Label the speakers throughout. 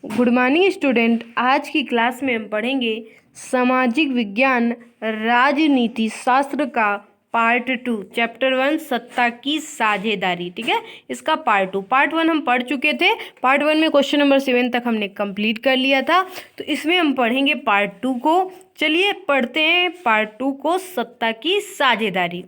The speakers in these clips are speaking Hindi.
Speaker 1: Good morning student. आज की क्लास में हम पढ़ेंगे सामाजिक विज्ञान राजनीति शास्त्र का पार्ट 2 चैप्टर 1 सत्ता की साझेदारी। ठीक है, इसका पार्ट 2। पार्ट 1 हम पढ़ चुके थे। पार्ट 1 में क्वेश्चन नंबर 7 तक हमने कंप्लीट कर लिया था, तो इसमें हम पढ़ेंगे पार्ट 2 को। चलिए पढ़ते हैं पार्ट 2 को, सत्ता की साझेदारी।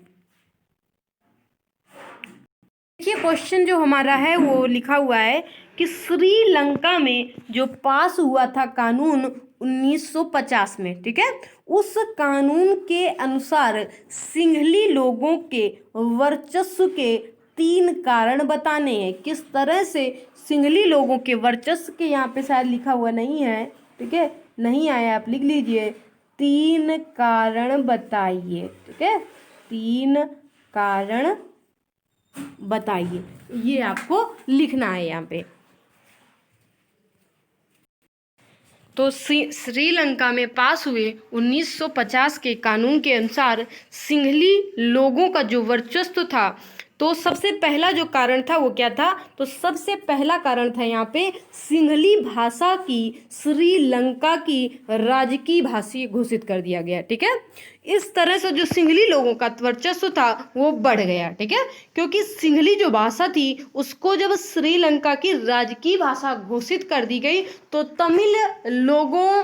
Speaker 1: देखिए क्वेश्चन जो हमारा है वो लिखा हुआ है कि श्रीलंका में जो पास हुआ था कानून 1950 में, ठीक है, उस कानून के अनुसार सिंहली लोगों के वर्चस्व के 3 कारण बताने हैं। किस तरह से सिंहली लोगों के वर्चस्व के, यहाँ पे शायद लिखा हुआ नहीं है, ठीक है, नहीं आया, आप लिख लीजिए 3 कारण बताइए। ठीक है, 3 कारण बताइए, ये आपको लिखना है यहाँ पे। तो श्रीलंका में पास हुए 1950 के कानून के अनुसार सिंहली लोगों का जो वर्चस्व था, तो सबसे पहला जो कारण था वो क्या था? तो सबसे पहला कारण था यहाँ पे सिंहली भाषा की श्रीलंका की राजकीय भाषा घोषित कर दिया गया। ठीक है, इस तरह से जो सिंहली लोगों का वर्चस्व था वो बढ़ गया। ठीक है, क्योंकि सिंहली जो भाषा थी उसको जब श्रीलंका की राजकीय भाषा घोषित कर दी गई तो तमिल लोगों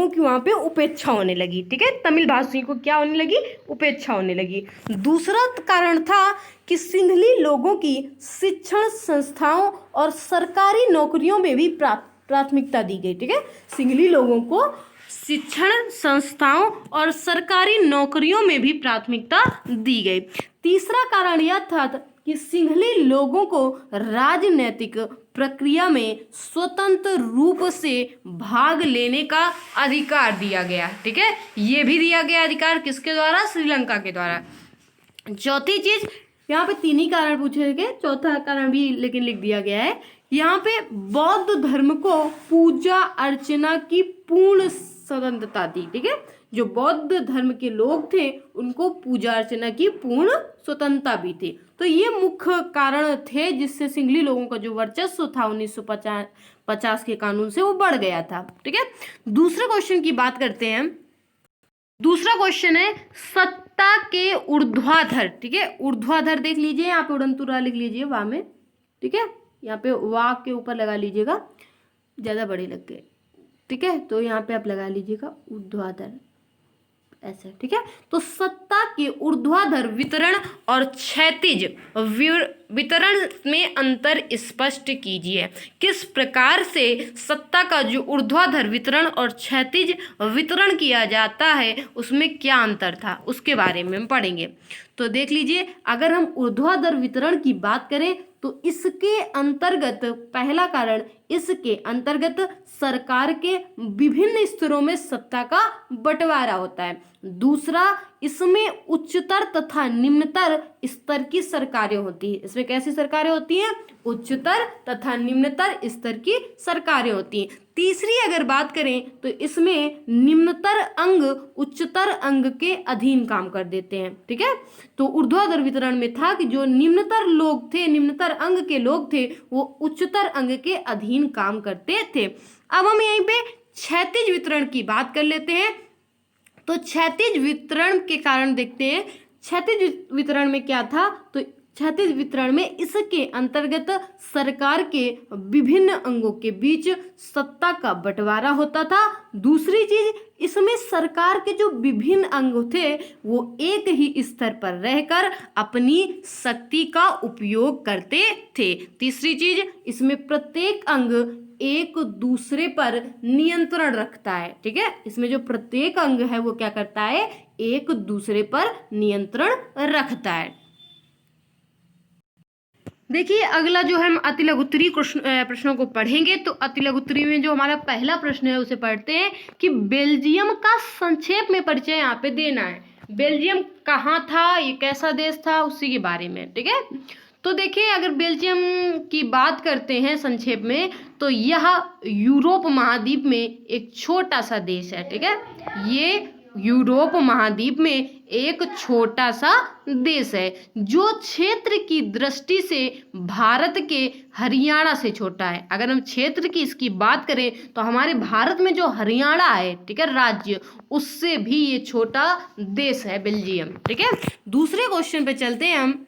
Speaker 1: की वहाँ पे उपेक्षा होने लगी। ठीक है, तमिल भाषियों को क्या होने लगी? उपेक्षा होने लगी। दूसरा कारण था कि सिंहली लोगों की शिक्षण संस्थाओं और सरकारी नौकरियों में भी प्राथमिकता दी गई। ठीक है, सिंहली लोगों को शिक्षण संस्थाओं और सरकारी नौकरियों में भी प्राथमिकता दी गई। तीसरा कारण यह था कि सिंहली लोगों को राजनीतिक प्रक्रिया में स्वतंत्र रूप से भाग लेने का अधिकार दिया गया। ठीक है, ये भी दिया गया अधिकार किसके द्वारा? श्रीलंका के द्वारा। चौथी चीज, यहाँ पे 3 ही कारण पूछे गए, चौथा कारण भी लेकिन लिख दिया गया है। यहाँ पे बौद्ध धर्म को पूजा अर्चना की पूर्ण स्वतंत्रता दी। ठीक है, जो बौद्ध धर्म के लोग थे उनको पूजा अर्चना की पूर्ण स्वतंत्रता भी थी। तो ये मुख्य कारण थे जिससे सिंहली लोगों का जो वर्चस्व था 1950 के कानून से वो बढ़ गया था। ठीक है, दूसरे क्वेश्चन की बात करते हैं। दूसरा क्वेश्चन है सत्ता के ऊर्ध्वाधर। ठीक है, ऊर्ध्वाधर देख लीजिए, यहाँ पे उड़नतुरा लिख लीजिए वाह में। ठीक है, यहाँ पे वाह के ऊपर लगा लीजिएगा, ज्यादा बड़े लग गए। ठीक है, तो यहाँ पे आप लगा लीजिएगा ऊर्ध्वाधर ऐसे। ठीक है, तो सत्ता के ऊर्ध्वाधर वितरण और क्षैतिज वितरण में अंतर स्पष्ट कीजिए। किस प्रकार से सत्ता का जो ऊर्ध्वाधर वितरण और क्षैतिज वितरण किया जाता है उसमें क्या अंतर था, उसके बारे में हम पढ़ेंगे। तो देख लीजिए, अगर हम ऊर्ध्वाधर वितरण की बात करें तो इसके अंतर्गत पहला कारण, इसके अंतर्गत सरकार के विभिन्न स्तरों में सत्ता का बंटवारा होता है। दूसरा, इसमें उच्चतर तथा निम्नतर स्तर की सरकारें होती है। इसमें कैसी सरकारें होती हैं? उच्चतर तथा निम्नतर स्तर की सरकारें होती हैं। तीसरी अगर बात करें तो इसमें निम्नतर अंग उच्चतर अंग के अधीन काम कर देते हैं। ठीक है, तो ऊर्ध्वाधर वितरण में था कि जो निम्नतर लोग थे, निम्नतर अंग के लोग थे, वो उच्चतर अंग के अधीन काम करते थे। अब हम यहीं पे क्षैतिज वितरण की बात कर लेते हैं। तो क्षैतिज वितरण के कारण देखते हैं, क्षैतिज वितरण में क्या था? तो क्षैतिज वितरण में इसके अंतर्गत सरकार के विभिन्न अंगों के बीच सत्ता का बंटवारा होता था। दूसरी चीज, इसमें सरकार के जो विभिन्न अंग थे वो एक ही स्तर पर रहकर अपनी शक्ति का उपयोग करते थे। तीसरी चीज, इसमें प्रत्येक अंग एक दूसरे पर नियंत्रण रखता है। ठीक है, इसमें जो प्रत्येक अंग है वो क्या करता है? एक दूसरे पर नियंत्रण रखता है। देखिए अगला जो हम अति लघुत्तरीय प्रश्नों को पढ़ेंगे। तो अति लघुत्तरीय में जो हमारा पहला प्रश्न है उसे पढ़ते हैं कि बेल्जियम का संक्षेप में परिचय यहाँ पे देना है। बेल्जियम कहाँ था, ये कैसा देश था, उसी के बारे में। ठीक है, तो देखिए अगर बेल्जियम की बात करते हैं संक्षेप में, तो यह यूरोप महाद्वीप में एक छोटा सा देश है। ठीक है, ये यूरोप महाद्वीप में एक छोटा सा देश है जो क्षेत्र की दृष्टि से भारत के हरियाणा से छोटा है। अगर हम क्षेत्र की इसकी बात करें तो हमारे भारत में जो हरियाणा है, ठीक है, राज्य, उससे भी ये छोटा देश है बेल्जियम। ठीक है, दूसरे क्वेश्चन पे चलते हैं हम।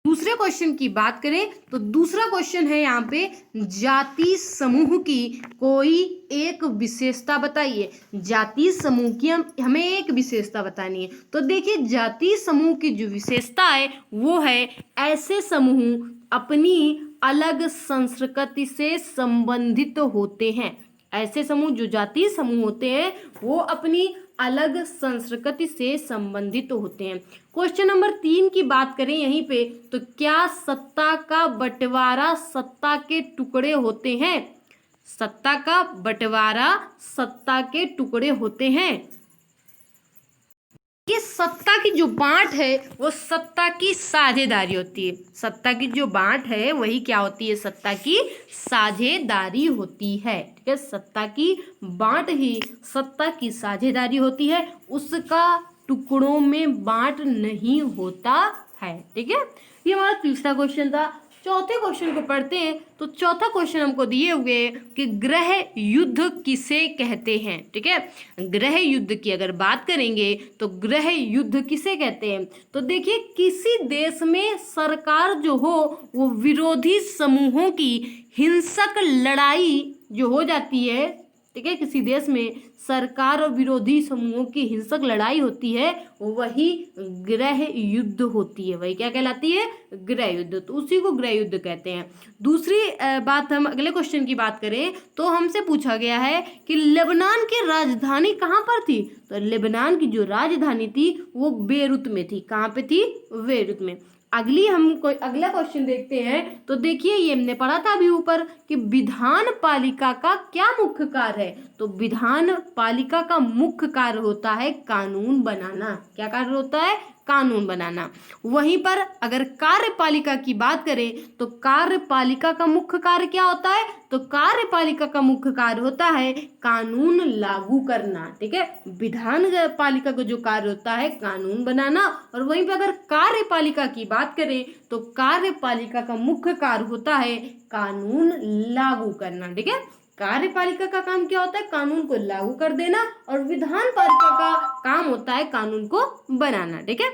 Speaker 1: दूसरे क्वेश्चन की बात करें तो दूसरा क्वेश्चन है यहाँ पे, जाति समूह की कोई एक विशेषता बताइए। जाति समूह की हमें एक विशेषता बतानी है। तो देखिए, जाति समूह की जो विशेषता है वो है, ऐसे समूह अपनी अलग संस्कृति से संबंधित होते हैं। ऐसे समूह, जो जातीय समूह होते हैं, वो अपनी अलग संस्कृति से संबंधित होते हैं। क्वेश्चन नंबर 3 की बात करें यहीं पे, तो क्या सत्ता का बंटवारा सत्ता के टुकड़े होते हैं? सत्ता का बंटवारा सत्ता के टुकड़े होते हैं। ये सत्ता की जो बांट है वो सत्ता की साझेदारी होती है। सत्ता की जो बांट है वही क्या होती है? सत्ता की साझेदारी होती है। ठीक है, सत्ता की बांट ही सत्ता की साझेदारी होती है, उसका टुकड़ों में बांट नहीं होता है। ठीक है, ये हमारा तीसरा क्वेश्चन था। चौथे क्वेश्चन को पढ़ते हैं। तो चौथा क्वेश्चन हमको दिए हुए कि गृह युद्ध किसे कहते हैं। ठीक है, गृह युद्ध की अगर बात करेंगे तो गृह युद्ध किसे कहते हैं? तो देखिए, किसी देश में सरकार जो हो वो विरोधी समूहों की हिंसक लड़ाई जो हो जाती है, ठीक है, किसी देश में सरकार और विरोधी समूहों की हिंसक लड़ाई होती है, वही गृह युद्ध होती है। वही क्या कहलाती है? गृह युद्ध। तो उसी को गृह युद्ध कहते हैं। दूसरी बात, हम अगले क्वेश्चन की बात करें तो हमसे पूछा गया है कि लेबनान की राजधानी कहाँ पर थी? तो लेबनान की जो राजधानी थी वो बेरूत में थी। कहाँ पे थी? बेरूत में। अगला क्वेश्चन देखते हैं। तो देखिए, ये हमने पढ़ा था अभी ऊपर कि विधान पालिका का क्या मुख्य कार्य है? तो विधान पालिका का मुख्य कार्य होता है कानून बनाना। क्या कार्य होता है? कानून बनाना। वहीं पर अगर कार्यपालिका की बात करें तो कार्यपालिका का मुख्य कार्य क्या होता है? तो कार्यपालिका का मुख्य कार्य होता है कानून लागू करना। ठीक है, विधान पालिका का जो कार्य होता है कानून बनाना, और वहीं पर अगर कार्यपालिका की बात करें तो कार्यपालिका का मुख्य कार्य होता है कानून लागू करना। ठीक है, कार्यपालिका का काम क्या होता है? कानून को लागू कर देना, और विधान पालिका का काम होता है कानून को बनाना। ठीक है,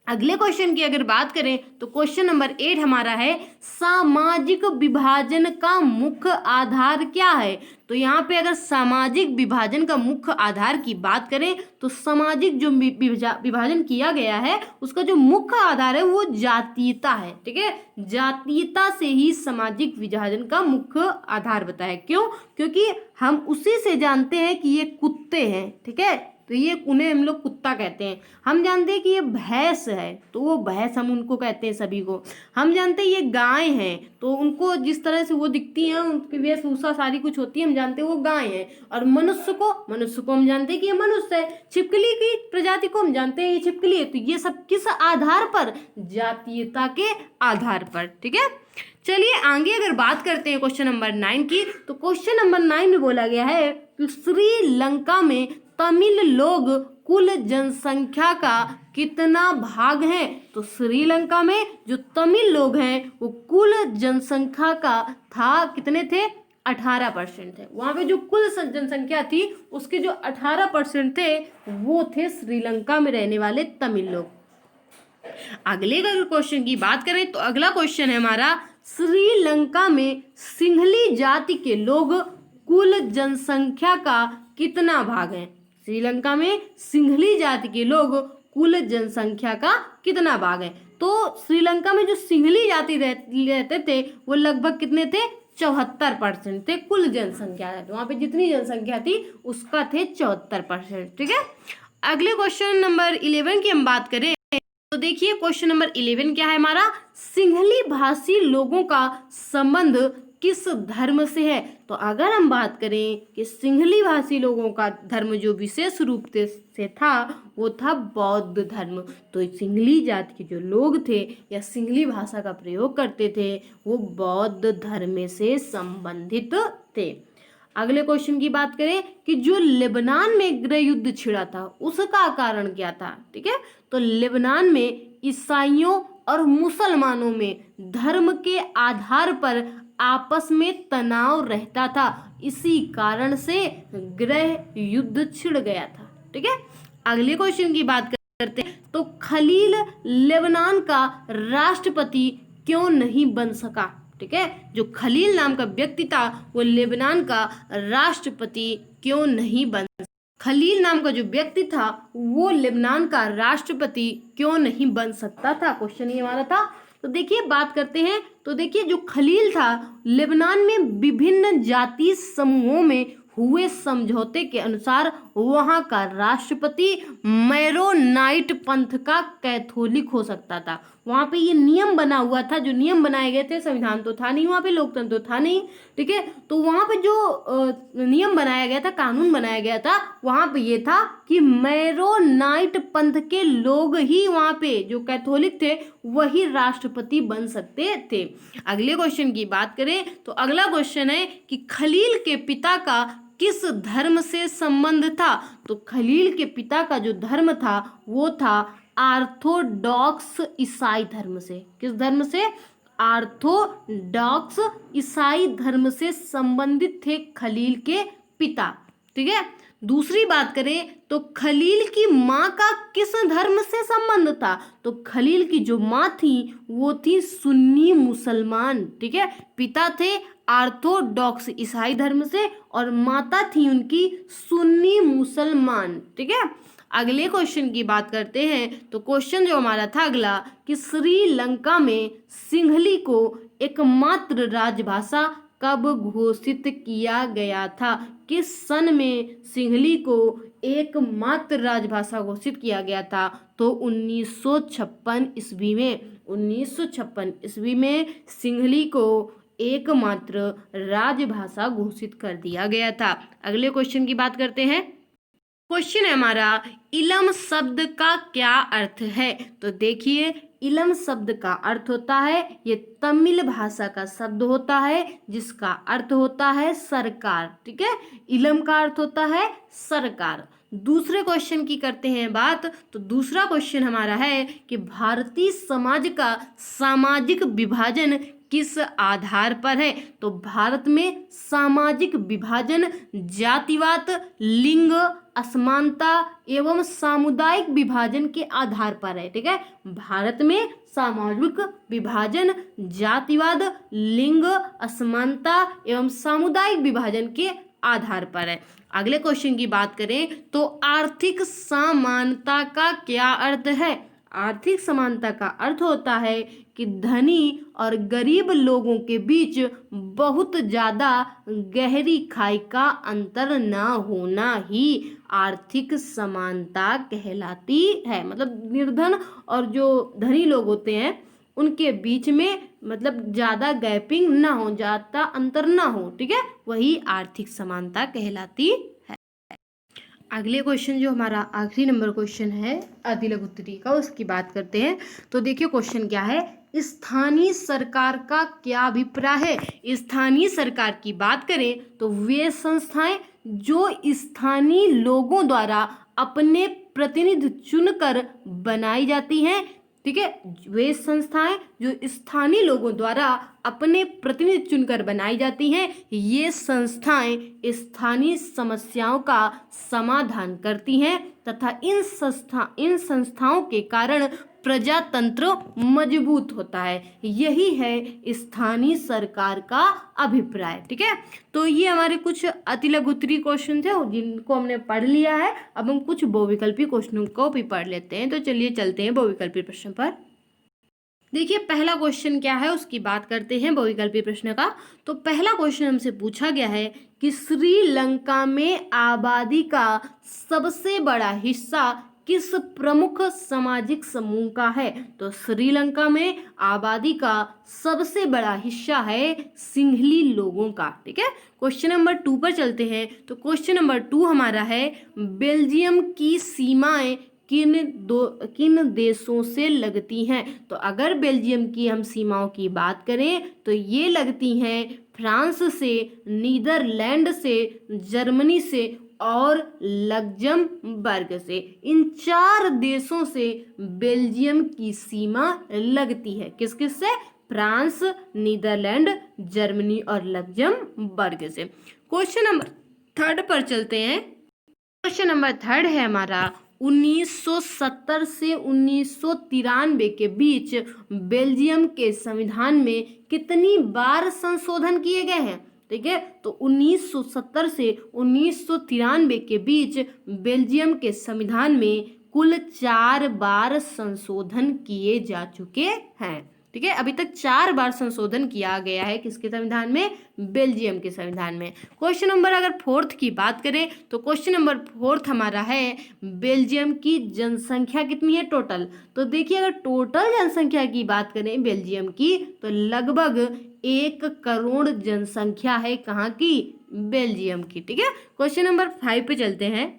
Speaker 1: अगले क्वेश्चन की अगर बात करें तो क्वेश्चन नंबर 8 हमारा है, सामाजिक विभाजन का मुख्य आधार क्या है? तो यहाँ पे अगर सामाजिक विभाजन का मुख्य आधार की बात करें तो सामाजिक जो विभाजन किया गया है उसका जो मुख्य आधार है वो जातीयता है। ठीक है, जातीयता से ही सामाजिक विभाजन का मुख्य आधार बताया। क्यों? क्योंकि हम उसी से जानते हैं कि ये कुत्ते हैं। ठीक है, तो ये उन्हें हम लोग कुत्ता कहते हैं। हम जानते हैं कि ये भैंस है तो वो भैंस हम उनको कहते हैं सभी को। हम जानते हैं ये गाय हैं तो उनको जिस तरह से वो दिखती हैं, उनकी वेशभूषा सारी कुछ होती है, हम जानते हैं वो गाय हैं। और मनुष्य को हम जानते हैं कि ये मनुष्य है। छिपकली की प्रजाति को हम जानते हैं ये छिपकली है। तो ये सब किस आधार पर? जातीयता के आधार पर। ठीक है, चलिए आगे अगर बात करते हैं क्वेश्चन नंबर 9 की, तो क्वेश्चन नंबर 9 में बोला गया है कि श्रीलंका में तमिल लोग कुल जनसंख्या का कितना भाग है? तो श्रीलंका में जो तमिल लोग हैं वो कुल जनसंख्या का था, कितने थे? 18% थे। वहां पे जो कुल जनसंख्या थी उसके जो 18% थे वो थे श्रीलंका में रहने वाले तमिल लोग। अगले क्वेश्चन की बात करें तो अगला क्वेश्चन है हमारा, श्रीलंका में सिंहली जाति के लोग कुल जनसंख्या का कितना भाग है? श्रीलंका में सिंहली जाति के लोग कुल जनसंख्या का कितना भाग है? तो श्रीलंका में जो सिंहली जाति रहते थे वो लगभग कितने थे? 74% थे कुल जनसंख्या। तो वहां पे जितनी जनसंख्या थी उसका थे 74%। ठीक है, अगले क्वेश्चन नंबर 11 की हम बात करें तो देखिए क्वेश्चन नंबर 11 क्या है हमारा, सिंहली भाषी लोगों का संबंध किस धर्म से है? तो अगर हम बात करें कि सिंहली भाषी लोगों का धर्म जो विशेष रूप से था वो था बौद्ध धर्म। तो सिंहली जाति के जो लोग थे या सिंहली भाषा का प्रयोग करते थे वो बौद्ध धर्म से संबंधित थे। अगले क्वेश्चन की बात करें कि जो लेबनान में गृह युद्ध छिड़ा था उसका कारण क्या था, ठीक है। तो लेबनान में ईसाइयों और मुसलमानों में धर्म के आधार पर आपस में तनाव रहता था, इसी कारण से गृह युद्ध छिड़ गया था, ठीक है। अगले क्वेश्चन की बात करते हैं तो खलील लेबनान का राष्ट्रपति क्यों नहीं बन सका, ठीक है। जो खलील नाम का व्यक्ति था वो लेबनान का राष्ट्रपति क्यों नहीं बन, खलील नाम का जो व्यक्ति था वो लेबनान का राष्ट्रपति क्यों नहीं बन सकता था, क्वेश्चन ये हमारा था। तो देखिए बात करते हैं, तो देखिए जो खलील था लेबनान में विभिन्न जाति समूहों में हुए समझौते के अनुसार वहां का राष्ट्रपति मैरोनाइट पंथ का कैथोलिक हो सकता था। वहां पे ये नियम बना हुआ था, जो नियम बनाए गए थे, संविधान तो था नहीं वहां पे, लोकतंत्र तो था नहीं, ठीक है। तो वहां पे जो नियम बनाया गया था, कानून बनाया गया था, वहां पे ये था कि मैरोनाइट पंथ के लोग ही वहां पे जो कैथोलिक थे वही राष्ट्रपति बन सकते थे। अगले क्वेश्चन की बात करें तो अगला क्वेश्चन है कि खलील के पिता का किस धर्म से संबंध था। तो खलील के पिता का जो धर्म था वो था ऑर्थोडॉक्स ईसाई धर्म से। किस धर्म से? ऑर्थोडॉक्स ईसाई धर्म से संबंधित थे खलील के पिता, ठीक है। दूसरी बात करें तो खलील की माँ का किस धर्म से संबंध था। तो खलील की जो माँ थी वो थी सुन्नी मुसलमान, ठीक है। पिता थे ऑर्थोडॉक्स ईसाई धर्म से और माता थी उनकी सुन्नी मुसलमान, ठीक है। अगले क्वेश्चन की बात करते हैं तो क्वेश्चन जो हमारा था अगला कि श्रीलंका में सिंहली को एकमात्र राजभाषा कब घोषित किया गया था। किस सन में सिंहली को एकमात्र राजभाषा घोषित किया गया था। तो 1956 ईस्वी में, 1956 ईस्वी में सिंहली को एकमात्र राजभाषा घोषित कर दिया गया था। अगले क्वेश्चन की बात करते हैं। क्वेश्चन है हमारा इलम शब्द का क्या अर्थ है। तो देखिए इलम शब्द का अर्थ होता है, ये तमिल भाषा का शब्द होता है जिसका अर्थ होता है सरकार, ठीक है। इलम का अर्थ होता है सरकार। दूसरे क्वेश्चन की करते हैं बात, तो दूसरा क्वेश्चन हमारा है कि भारतीय समाज का सामाजिक विभाजन किस आधार पर है। तो भारत में सामाजिक विभाजन जातिवाद, लिंग असमानता एवं सामुदायिक विभाजन के आधार पर है, ठीक है। भारत में सामाजिक विभाजन जातिवाद, लिंग असमानता एवं सामुदायिक विभाजन के आधार पर है। अगले क्वेश्चन की बात करें तो आर्थिक समानता का क्या अर्थ है। आर्थिक समानता का अर्थ होता है कि धनी और गरीब लोगों के बीच बहुत ज़्यादा गहरी खाई का अंतर ना होना ही आर्थिक समानता कहलाती है। मतलब निर्धन और जो धनी लोग होते हैं उनके बीच में मतलब ज़्यादा गैपिंग ना हो, ज़्यादा अंतर ना हो, ठीक है, वही आर्थिक समानता कहलाती है। अगले क्वेश्चन जो हमारा आखिरी नंबर क्वेश्चन है अतिलघु उत्तरी का, उसकी बात करते हैं। तो देखिए क्वेश्चन क्या है, स्थानीय सरकार का क्या अभिप्राय है। स्थानीय सरकार की बात करें तो वे संस्थाएं जो स्थानीय लोगों द्वारा अपने प्रतिनिधि चुनकर बनाई जाती हैं, ठीक है। वे संस्थाएं जो स्थानीय लोगों द्वारा अपने प्रतिनिधि चुनकर बनाई जाती हैं, ये संस्थाएं स्थानीय समस्याओं का समाधान करती हैं तथा इन संस्थाओं के कारण प्रजातंत्र मजबूत होता है। यही है स्थानीय सरकार का अभिप्राय, ठीक है। तो ये हमारे कुछ अतिलघु उत्तरीय क्वेश्चन थे जिनको हमने पढ़ लिया है। अब हम कुछ बहुविकल्पी क्वेश्चनों को भी पढ़ लेते हैं। तो चलिए चलते हैं बहुविकल्पी प्रश्न पर। देखिए पहला क्वेश्चन क्या है उसकी बात करते हैं बहुविकल्पी प्रश्न का। तो पहला क्वेश्चन हमसे पूछा गया है कि श्रीलंका में आबादी का सबसे बड़ा हिस्सा किस प्रमुख सामाजिक समूह का है। तो श्रीलंका में आबादी का सबसे बड़ा हिस्सा है सिंहली लोगों का, ठीक है। क्वेश्चन नंबर 2 पर चलते हैं। तो क्वेश्चन नंबर 2 हमारा है बेल्जियम की सीमाएं किन देशों से लगती हैं? तो अगर बेल्जियम की हम सीमाओं की बात करें तो ये लगती हैं फ्रांस से, नीदरलैंड से, जर्मनी से और लग्जमबर्ग से। इन 4 देशों से बेल्जियम की सीमा लगती है। किस किस से? फ्रांस, नीदरलैंड, जर्मनी और लग्जमबर्ग से। क्वेश्चन नंबर 3 पर चलते हैं। क्वेश्चन नंबर 3 है हमारा 1970 से 1993 के बीच बेल्जियम के संविधान में कितनी बार संशोधन किए गए हैं? ठीक है, तो 1970 से 1993 के बीच बेल्जियम के संविधान में कुल 4 बार संशोधन किए जा चुके हैं। ठीक है, अभी तक 4 बार संशोधन किया गया है किसके संविधान में? बेल्जियम के संविधान में। क्वेश्चन नंबर अगर 4 की बात करें तो क्वेश्चन नंबर 4 हमारा है बेल्जियम की जनसंख्या कितनी है टोटल? तो देखिए, अगर टोटल जनसंख्या की बात करें बेल्जियम की तो लगभग 1 करोड़ जनसंख्या है। कहाँ की? बेल्जियम की। ठीक है, क्वेश्चन नंबर 5 पे चलते हैं।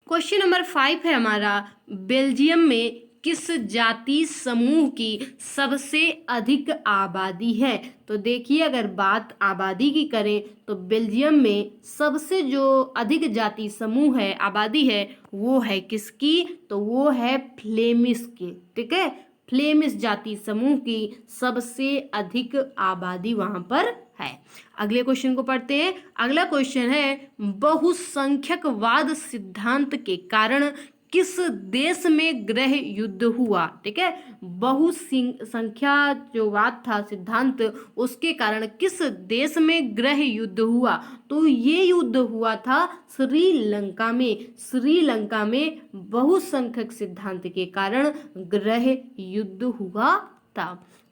Speaker 1: क्वेश्चन नंबर 5 है हमारा बेल्जियम में किस जाति समूह की सबसे अधिक आबादी है? तो देखिए, अगर बात आबादी की करें तो बेल्जियम में सबसे जो अधिक जाति समूह है, आबादी है, वो है किसकी? तो वो है फ्लेमिश की। ठीक है, फ्लेमिश जाति समूह की सबसे अधिक आबादी वहां पर है। अगले क्वेश्चन को पढ़ते हैं। अगला क्वेश्चन है बहुसंख्यकवाद सिद्धांत के कारण किस देश में गृह युद्ध हुआ? ठीक है, बहुसंख्या जो वाद था सिद्धांत, उसके कारण किस देश में गृह युद्ध हुआ? तो ये युद्ध हुआ था श्रीलंका में। श्रीलंका में बहुसंख्यक सिद्धांत के कारण गृह युद्ध हुआ था।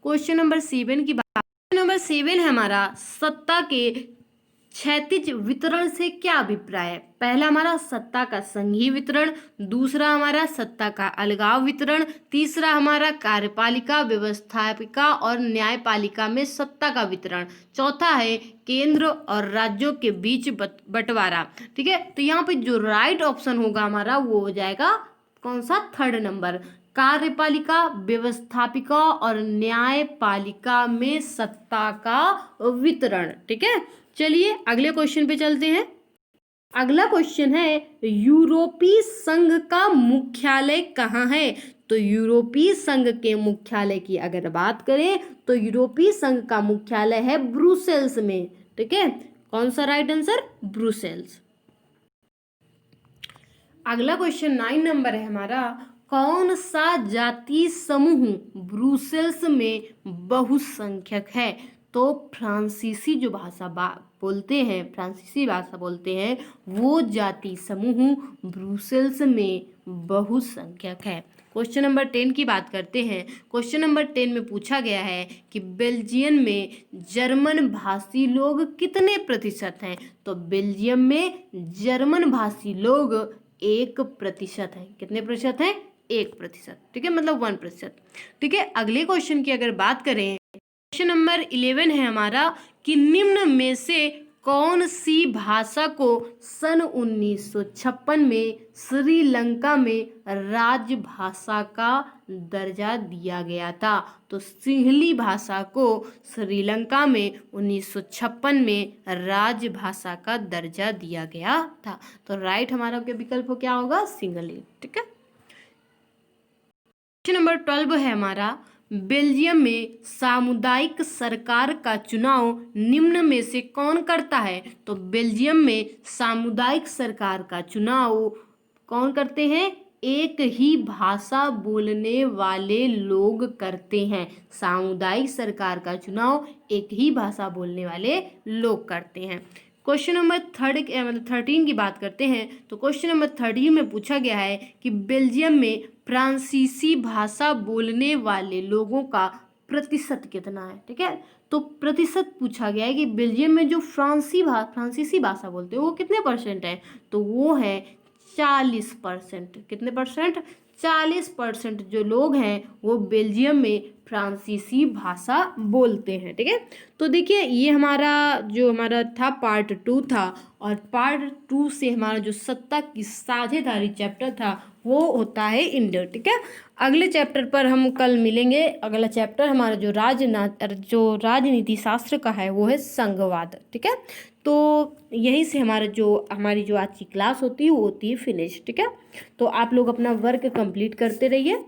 Speaker 1: क्वेश्चन नंबर 7 की बात। नंबर 7 है हमारा सत्ता के क्षैतिज वितरण से क्या अभिप्राय है? पहला हमारा सत्ता का संघीय वितरण, दूसरा हमारा सत्ता का अलगाव वितरण, तीसरा हमारा कार्यपालिका, व्यवस्थापिका और न्यायपालिका में सत्ता का वितरण, चौथा है केंद्र और राज्यों के बीच बंटवारा। ठीक है, तो यहाँ पे जो राइट ऑप्शन होगा हमारा वो हो जाएगा कौन सा? 3rd नंबर, कार्यपालिका, व्यवस्थापिका और न्यायपालिका में सत्ता का वितरण। ठीक है, चलिए अगले क्वेश्चन पे चलते हैं। अगला क्वेश्चन है यूरोपीय संघ का मुख्यालय कहाँ है? तो यूरोपीय संघ के मुख्यालय की अगर बात करें तो यूरोपीय संघ का मुख्यालय है ब्रुसेल्स में। ठीक है, कौन सा राइट आंसर? ब्रुसेल्स। अगला क्वेश्चन 9 नंबर है हमारा कौन सा जाति समूह ब्रुसेल्स में बहुसंख्यक है? तो फ्रांसीसी जो भाषा बोलते हैं, फ्रांसीसी भाषा बोलते हैं, वो जाति समूह ब्रुसेल्स में बहुसंख्यक है। क्वेश्चन नंबर 10 की बात करते हैं। क्वेश्चन नंबर 10 में पूछा गया है कि बेल्जियम में जर्मन भाषी लोग कितने प्रतिशत हैं? तो बेल्जियम में जर्मन भाषी लोग 1% हैं। कितने प्रतिशत हैं? 1%। ठीक है, मतलब 1%। ठीक है, अगले क्वेश्चन की अगर बात करें, क्वेश्चन नंबर 11 है हमारा कि निम्न में से कौन सी भाषा को सन 1956 में श्रीलंका में राजभाषा का दर्जा दिया गया था? तो सिंहली भाषा को श्रीलंका में 1956 में राजभाषा का दर्जा दिया गया था। तो राइट हमारा विकल्प क्या होगा? सिंहली। ठीक है, क्वेश्चन नंबर 12 है हमारा बेल्जियम में सामुदायिक सरकार का चुनाव निम्न में से कौन करता है? तो बेल्जियम में सामुदायिक सरकार का चुनाव कौन करते हैं? एक ही भाषा बोलने वाले लोग करते हैं। सामुदायिक सरकार का चुनाव एक ही भाषा बोलने वाले लोग करते हैं। क्वेश्चन नंबर 13 की बात करते हैं। तो क्वेश्चन नंबर 13 में पूछा गया है कि बेल्जियम में फ्रांसीसी भाषा बोलने वाले लोगों का प्रतिशत कितना है? ठीक है, तो प्रतिशत पूछा गया है कि बेल्जियम में जो फ्रांसीसी भाषा बोलते हैं वो कितने % है? तो वो है 40%। कितने %? 40% जो लोग हैं वो बेल्जियम में फ्रांसीसी भाषा बोलते हैं। ठीक है, तो देखिए ये हमारा था पार्ट 2 था, और पार्ट 2 से हमारा जो सत्ता की साझेदारी चैप्टर था वो होता है इंडिया। ठीक है, अगले चैप्टर पर हम कल मिलेंगे। अगला चैप्टर हमारा जो राजनीति शास्त्र का है वो है संघवाद। ठीक है, तो यहीं से हमारी जो आज की क्लास होती है वो होती है फिनिश। ठीक है, तो आप लोग अपना वर्क कंप्लीट करते रहिए।